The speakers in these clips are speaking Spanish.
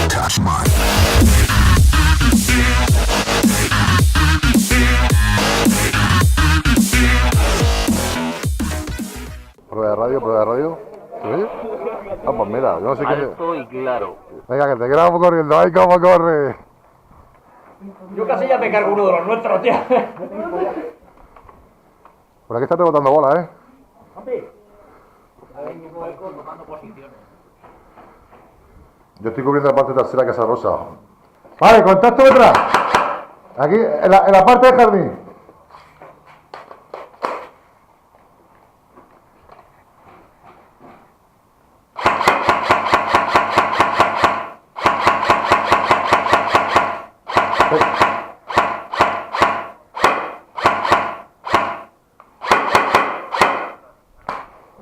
touch mine. Prueba de radio, prueba de radio. ¿Se oye? Ah, pues mira, yo no sé qué. Alto y claro. Venga, que te grabo corriendo. ¡Ay, cómo corre! Yo casi ya me cargo uno de los nuestros, tío. Por aquí está rebotando bola, ¿eh? Yo estoy cubriendo la parte trasera Casa Rosa. Vale, contacto detrás. Aquí, en la parte de jardín.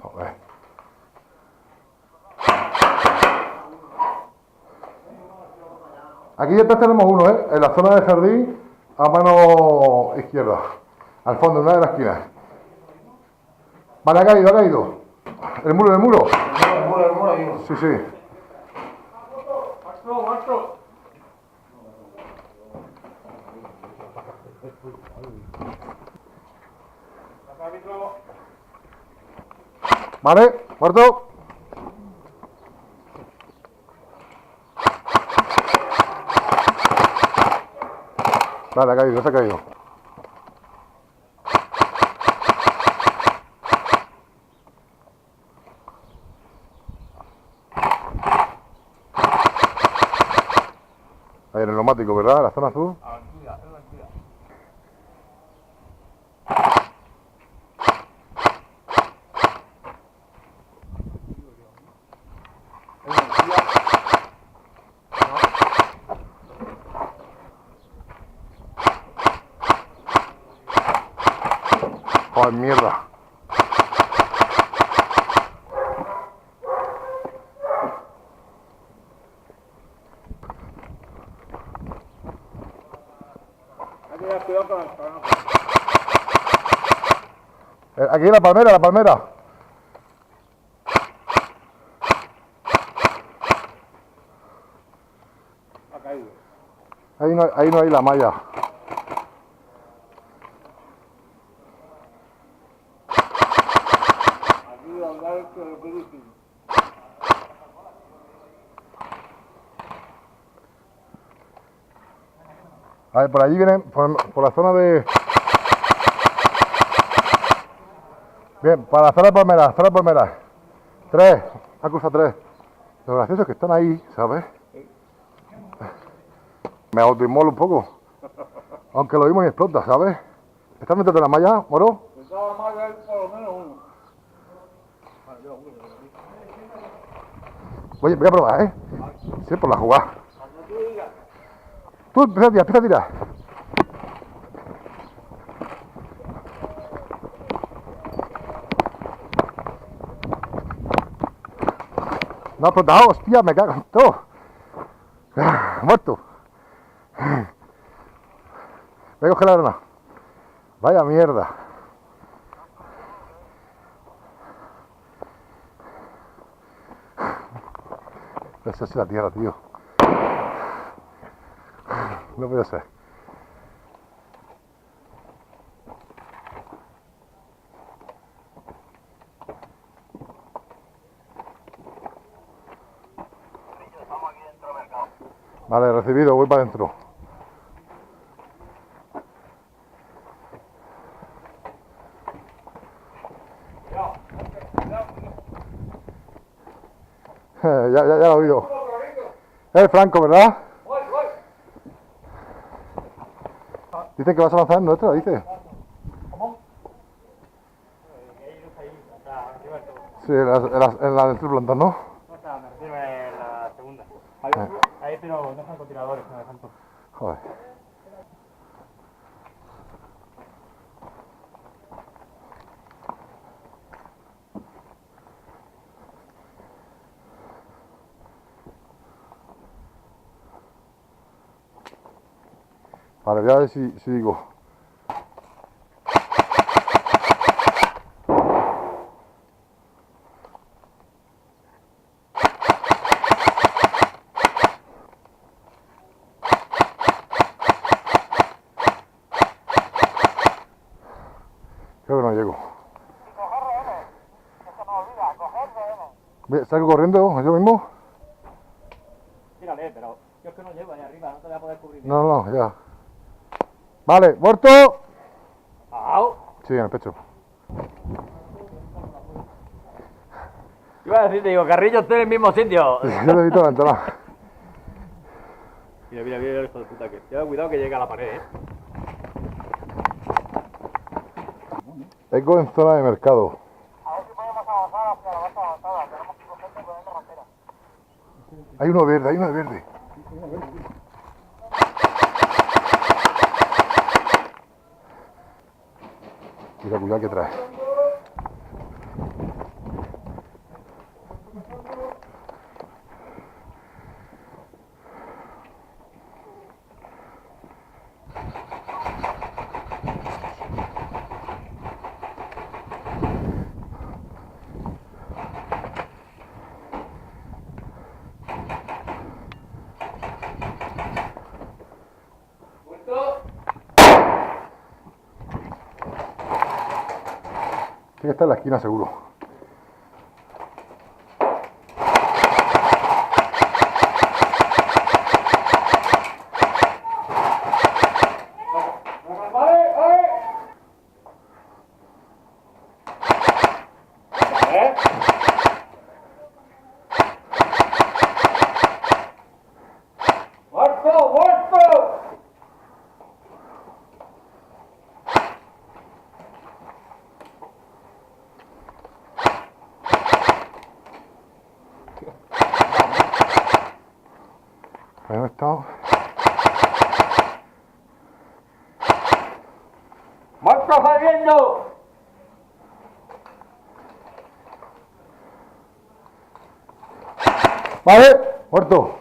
Joder. Aquí detrás tenemos uno, ¿eh? En la zona del jardín, a mano izquierda. Al fondo, en una de las esquinas. Vale, ha caído, ha caído. El muro, el muro. El muro ahí. Sí, sí. Maestro. Vale, muerto. Vale, ha caído, se ha caído. Ahí en el neumático, ¿verdad? La zona azul. Joder, mierda. Hay que tener cuidado con las palmas. Aquí la palmera, la palmera. Ha caído. Ahí no hay la malla. Aquí andar con el pelícano. A ver, por allí vienen, por la zona de... Bien, para la zona de palmeras. 3, acusa 3. Lo gracioso es que están ahí, ¿sabes? Me autoinmolo un poco. Aunque lo mismo y explota, ¿sabes? ¿Están dentro de la malla, Moro? Pensaba más de por lo menos uno. Oye, voy a probar, ¿eh? Sí, por la jugada. Cuando tú digas. Tú, empieza a tirar. No ha explotado, hostia, me cago en todo. Muerto. Voy a coger la arena. Vaya mierda. Esa es la tierra, tío. No puede ser. Vale, recibido, voy para adentro. Ya lo he oído. Es Franco, ¿verdad? Dice que vas a lanzar en nuestra, dice. ¿Cómo? Sí, en la del plantón, ¿no? No está, me refiero en la segunda. Ahí pero no son continuadores, no dejan todo. Joder. Vale, voy a ver si digo. Salgo corriendo yo mismo. Tírale, pero yo es que no llego ahí arriba, no te voy a poder cubrir. No, ya. Vale, muerto. ¡Au! Sí, en el pecho. Iba a decirte, digo, Carrillo, estoy en el mismo sitio. Yo lo he visto en la ventana. Mira el hijo de puta que. Lleva cuidado que llega a la pared, Eco en zona de mercado. A ver si podemos avanzar hacia la base avanzada. Tenemos que cogerte por dentro rastera. Hay uno verde, hay uno verde. Cuidado que trae. Tiene que estar en la esquina seguro. Ahí no he estado. ¡Muerto saliendo! Vale, muerto.